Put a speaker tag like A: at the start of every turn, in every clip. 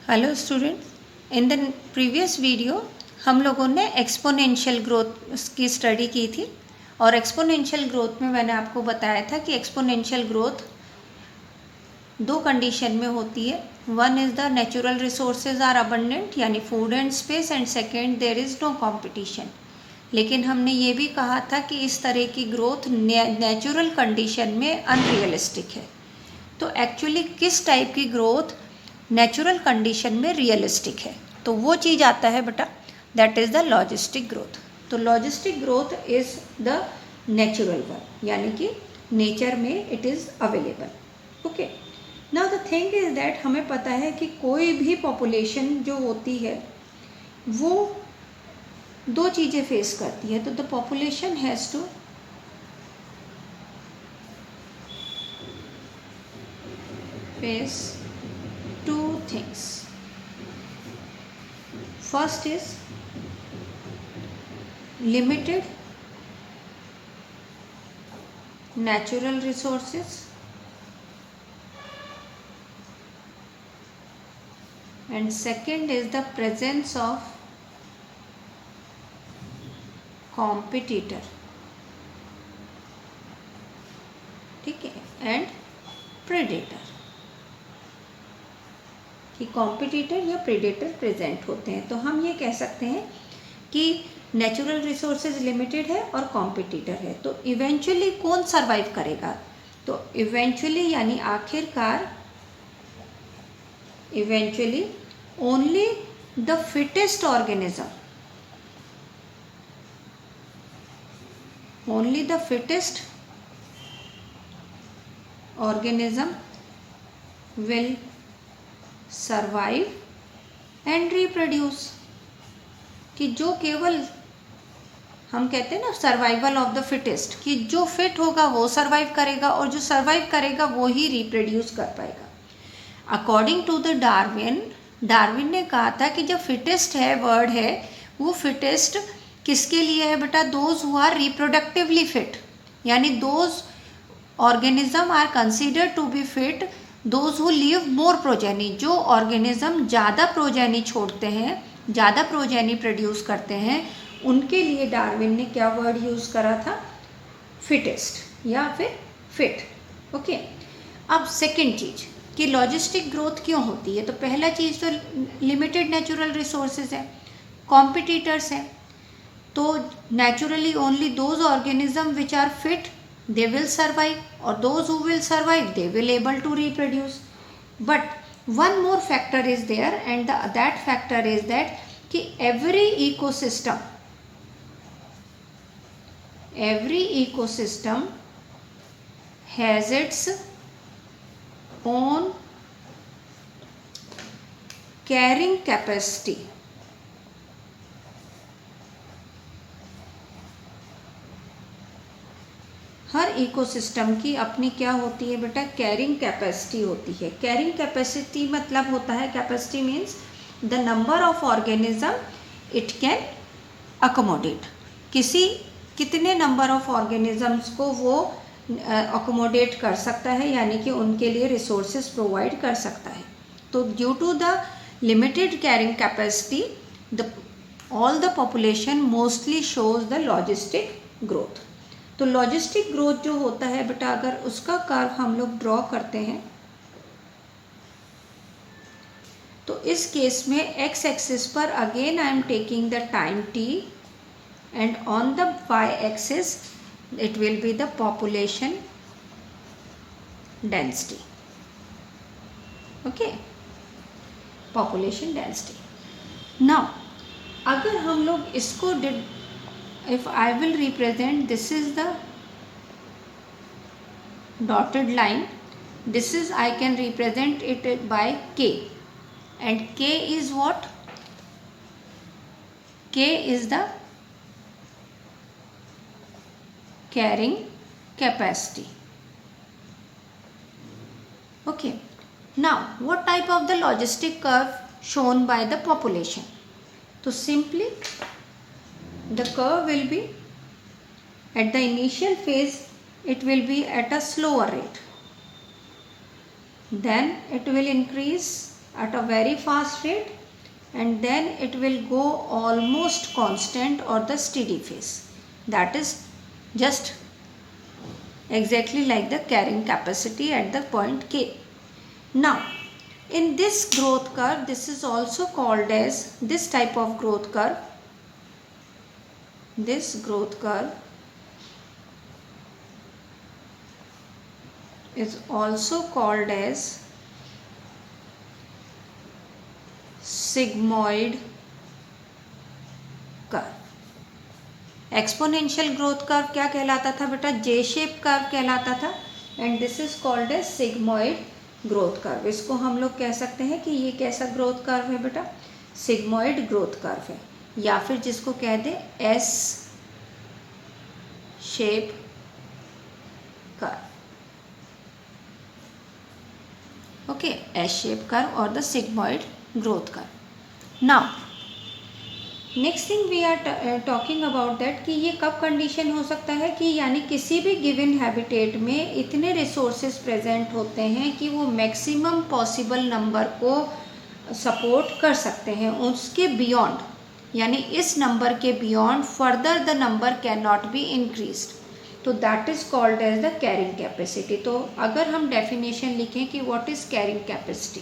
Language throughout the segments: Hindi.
A: Hello student, in the previous video हम लोगों ने एक्सपोनेंशियल ग्रोथ की स्टडी की थी और एक्सपोनेंशियल ग्रोथ में मैंने आपको बताया था कि एक्सपोनेंशियल ग्रोथ दो कंडीशन में होती है। One is the natural resources are abundant यानी food and space, and second there is no competition. लेकिन हमने ये भी कहा था कि इस तरह की ग्रोथ नेचुरल कंडीशन में अनरियलिस्टिक है। तो एक्चुअली किस टाइप की ग्रोथ नेचुरल कंडीशन में रियलिस्टिक है, तो वो चीज़ आता है बेटा, that is the logistic growth. तो logistic growth is the natural one, यानी कि नेचर में it is available. Okay, now the thing is that हमें पता है कि कोई भी पॉपुलेशन जो होती है वो दो चीज़ें फेस करती है। तो the population has to face two things. First is limited natural resources and second is the presence of competitor, ठीक है, एंड प्रेडेटर, कि कॉम्पिटिटर या प्रेडेटर प्रेजेंट होते हैं। तो हम ये कह सकते हैं कि नेचुरल रिसोर्सेज लिमिटेड है और कॉम्पिटिटर है, तो इवेंचुअली कौन सरवाइव करेगा? तो इवेंचुअली यानी आखिरकार eventually only the fittest organism, only the fittest organism will survive and reproduce, कि जो केवल हम कहते हैं ना सर्वाइवल ऑफ द फिटेस्ट, कि जो फिट होगा वो सर्वाइव करेगा और जो सर्वाइव करेगा वो ही रिप्रोड्यूस कर पाएगा। अकॉर्डिंग टू द डार्विन ने कहा था कि जो फिटेस्ट है वर्ड है वो फिटेस्ट किसके लिए है बेटा? Those who are reproductively fit, यानी those organism are considered to be fit those who leave more progeny, जो ऑर्गेनिज्म ज़्यादा प्रोजेनी छोड़ते हैं, ज़्यादा प्रोजेनी प्रोड्यूस करते हैं, उनके लिए डार्विन ने क्या वर्ड यूज़ करा था? फिटेस्ट या फिर फिट। ओके, अब सेकंड चीज़ कि लॉजिस्टिक ग्रोथ क्यों होती है, तो पहला चीज़ तो लिमिटेड नेचुरल रिसोर्सेज है, कॉम्पिटिटर्स हैं, तो naturally only those organism which are fit they will survive, or those who will survive they will able to reproduce. But one more factor is there, and that factor is that कि every ecosystem has its own carrying capacity. Her ecosystem की अपनी क्या होती है बेटा? कैरिंग कैपेसिटी होती है। कैरिंग कैपेसिटी मतलब होता है, capacity means the number of organism it can accommodate, कितने नंबर ऑफ ऑर्गेनिजम्स को वो अकोमोडेट कर सकता है, यानी कि उनके लिए रिसोर्सेज प्रोवाइड कर सकता है। तो due to the limited carrying capacity all the population mostly shows the logistic growth. तो लॉजिस्टिक ग्रोथ जो होता है बेटा, अगर उसका कर्व हम लोग ड्रॉ करते हैं तो इस केस में एक्स एक्सिस पर again I am taking the time T, and on the Y axis it will be the population density. Okay, population density. Now अगर हम लोग इसको if I will represent, this is the dotted line, this is I can represent it by K, and K is what? K is the carrying capacity. Okay, now what type of the logistic curve shown by the population? So simply the curve will be at the initial phase, it will be at a slower rate, then it will increase at a very fast rate, and then it will go almost constant or the steady phase. That is just exactly like the carrying capacity at the point K. Now in this growth curve, this is also called as, this type of growth curve, this growth curve is also called as sigmoid curve. Exponential growth curve क्या कहलाता था बेटा? जे शेप कर्व कहलाता था, and this is called as sigmoid growth curve. इसको हम लोग कह सकते हैं कि ये कैसा ग्रोथ कर्व है बेटा? सिग्मॉइड ग्रोथ कर्व है, या फिर जिसको कह दे S shape curve. Okay, S shape curve और the sigmoid growth curve. Now next thing we are talking about that कि ये कब कंडीशन हो सकता है कि यानी किसी भी गिवन हैबिटेट में इतने रिसोर्सेज प्रेजेंट होते हैं कि वो मैक्सिमम पॉसिबल नंबर को सपोर्ट कर सकते हैं. उसके बियॉन्ड, यानी इस नंबर के beyond further the number can not be increased. तो that is called as the carrying capacity. तो अगर हम डेफिनेशन लिखें कि व्हाट इज कैरिंग कैपेसिटी,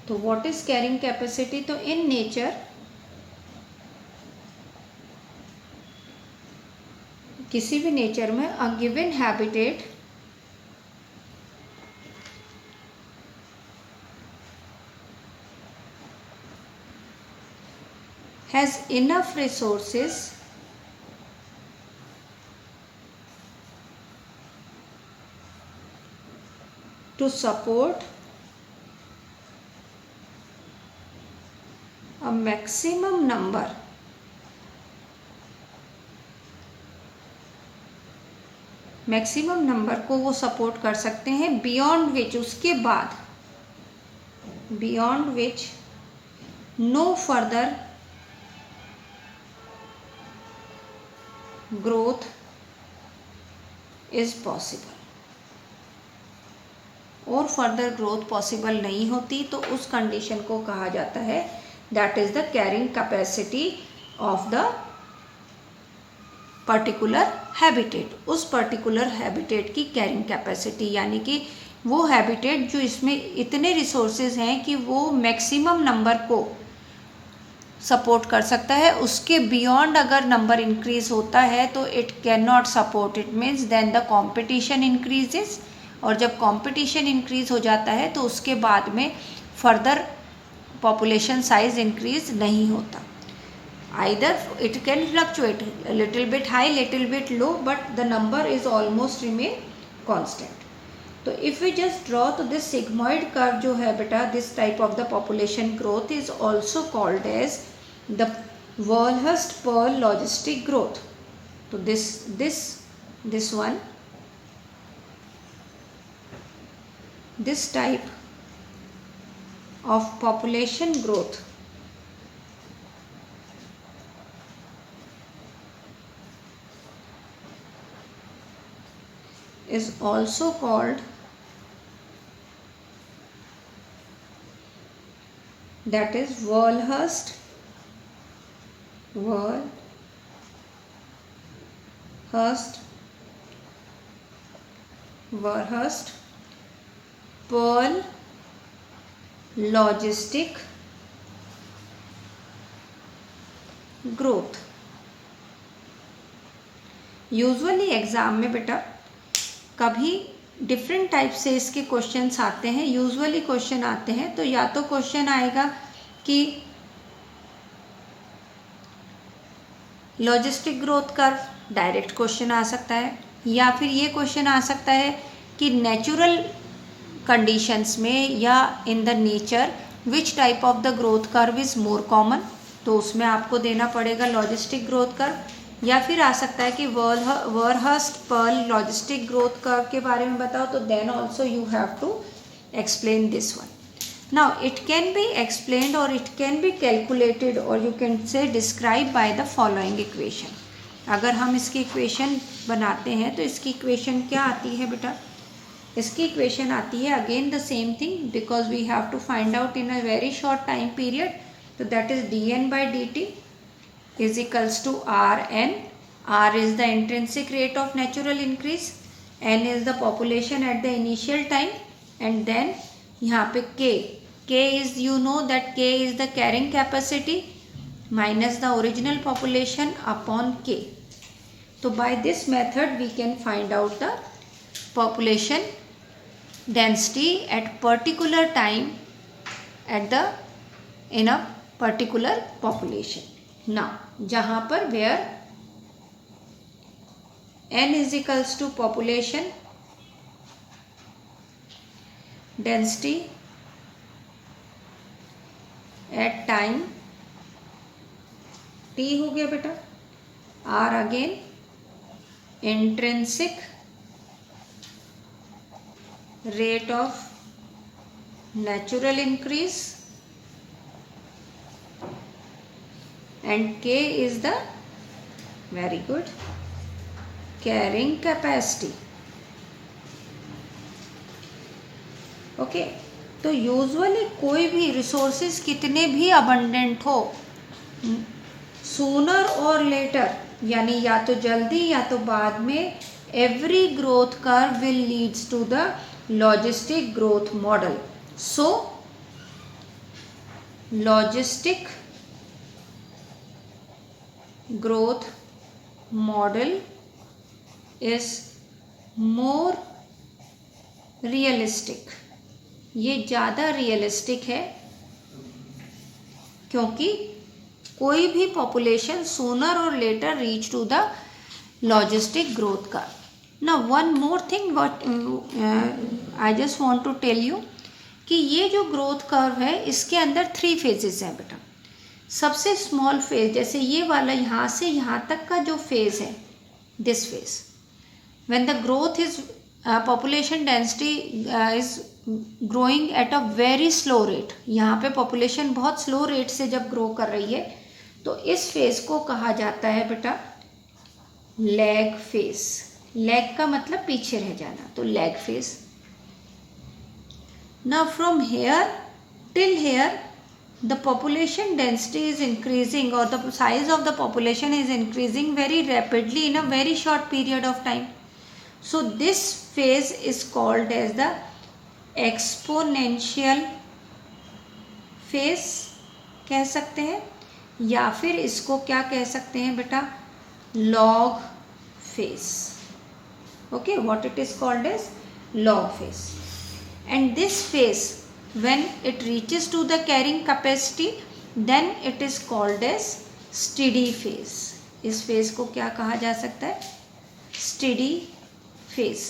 A: तो व्हाट इज कैरिंग कैपेसिटी? तो इन नेचर किसी भी नेचर में a given habitat has enough resources to support a maximum number को वो सपोर्ट कर सकते हैं, बियॉन्ड विच, उसके बाद beyond which no further growth is possible. और फर्दर ग्रोथ पॉसिबल नहीं होती तो उस कंडीशन को कहा जाता है that is the carrying capacity of the particular habitat. उस पर्टिकुलर हैबिटेट की कैरिंग कैपेसिटी, यानी कि वो हैबिटेट जो इसमें इतने रिसोर्सेज हैं कि वो मैक्सिमम नंबर को सपोर्ट कर सकता है, उसके बियॉन्ड अगर नंबर इंक्रीज होता है तो it can not support. It means then the competition increases, और जब कंपटीशन इंक्रीज हो जाता है तो उसके बाद में फर्दर पॉपुलेशन साइज इंक्रीज नहीं होता. Either it can fluctuate little bit high little bit low, but the number is almost remain constant. तो इफ़ वी जस्ट ड्रॉ, तो दिस सिग्मॉइड कर्व जो है बेटा, this type of the population growth is also called as the Warhurst-Pearl logistic growth. So this one, this type of population growth is also called, that is Warhurst Pearl logistic growth. Usually exam में बेटा कभी डिफरेंट टाइप से इसके क्वेश्चंस आते हैं. यूजुअली क्वेश्चन आते हैं तो या तो क्वेश्चन आएगा कि logistic growth curve, direct question आ सकता है, या फिर ये क्वेश्चन आ सकता है कि नेचुरल कंडीशंस में या in the nature which type of the growth curve is more common, तो उसमें आपको देना पड़ेगा लॉजिस्टिक ग्रोथ कर्व. या फिर आ सकता है कि Warhurst Pearl logistic growth curve के बारे में बताओ, तो then also you have to explain this one. Now it can be explained or it can be calculated or you can say described by the following equation. अगर हम इसकी इक्वेशन बनाते हैं तो इसकी इक्वेशन क्या आती है बेटा? इसकी इक्वेशन आती है again the same thing, because we have to find out in a very short time period. तो that is dn by dt is equals to Rn. R is the intrinsic rate of natural increase, n is the population at the initial time, and then यहाँ पे k is, you know that k is the carrying capacity minus the original population upon k. So by this method we can find out the population density at particular time at the in a particular population. Now जहाँ पर where n is equals to population density at time t हो गया बेटा, r again intrinsic rate of natural increase, and k is the very good carrying capacity. Okay तो यूजुअली कोई भी रिसोर्सेज कितने भी अबंडेंट हो, सूनर और लेटर यानी या तो जल्दी या तो बाद में, every growth curve will leads to the logistic growth model. So logistic growth model is more realistic. ये ज़्यादा रियलिस्टिक है क्योंकि कोई भी पॉपुलेशन सूनर और later reach to the logistic growth का. ना one more thing what I just want to tell you कि ये जो ग्रोथ कर्व है इसके अंदर 3 फेजेस हैं बेटा. सबसे स्मॉल फेज जैसे ये वाला यहाँ से यहाँ तक का जो फेज है, this phase, when the growth is population density is growing at a very slow rate. यहाँ पे पॉपुलेशन बहुत स्लो रेट से जब ग्रो कर रही है तो इस फेज को कहा जाता है बेटा लैग फेज. लैग का मतलब पीछे रह जाना, तो lag phase. Now from here till here the population density is increasing or the size of the population is increasing very rapidly in a very short period of time. So this phase is called as the exponential phase कह सकते हैं, या फिर इसको क्या कह सकते हैं बेटा, log phase. Okay, what it is called as log phase. And this phase when it reaches to the carrying capacity then it is called as steady phase. इस phase को क्या कहा जा सकता है, steady phase.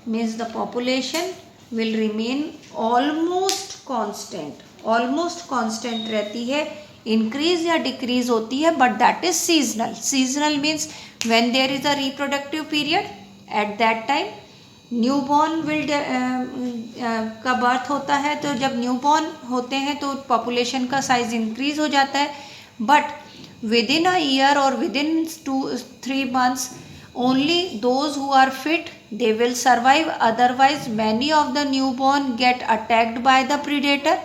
A: Means the population will remain almost constant. almost constant रहती है, increase या decrease होती है, but that is seasonal. seasonal means when there is a reproductive period, at that time newborn will का बर्थ होता है. तो जब न्यूबॉर्न होते हैं तो पॉपुलेशन का साइज इंक्रीज हो जाता है, but within a year और within 2-3 months only those who are fit they will survive. Otherwise many of the newborn get attacked by the predator.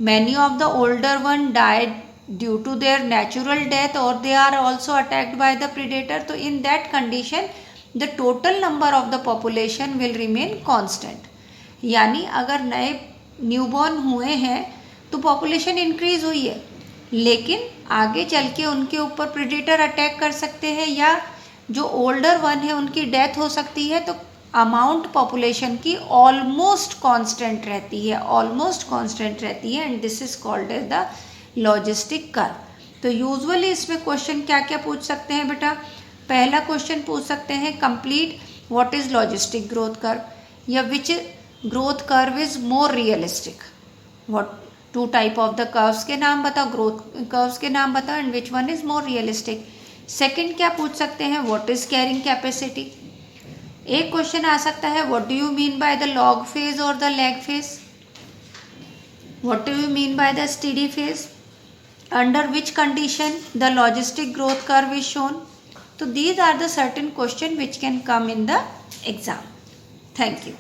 A: Many of the older one died due to their natural death और they are also attacked by the predator. तो in that condition the total number of the population will remain constant. यानी अगर नए न्यूबॉर्न हुए हैं तो पॉपुलेशन इंक्रीज हुई है, लेकिन आगे चल के उनके ऊपर प्रेडेटर अटैक कर सकते हैं या जो ओल्डर वन है उनकी डेथ हो सकती है. तो अमाउंट पॉपुलेशन की ऑलमोस्ट कांस्टेंट रहती है, ऑलमोस्ट कांस्टेंट रहती है, and this is called as the logistic curve. तो यूजुअली इसमें क्वेश्चन क्या क्या पूछ सकते हैं बेटा. पहला क्वेश्चन पूछ सकते हैं complete what is logistic growth curve, या which growth curve is more realistic. What 2 type of the curves के नाम बताओ, ग्रोथ कर्व्स के नाम बताओ, and which one is more realistic. Second क्या पूछ सकते हैं, व्हाट इज कैरिंग कैपेसिटी. एक क्वेश्चन आ सकता है what do you mean by the log phase और the lag phase. What do you mean by the steady phase. Under which condition the logistic growth curve is shown. तो these are the certain question which can come in the exam. Thank you.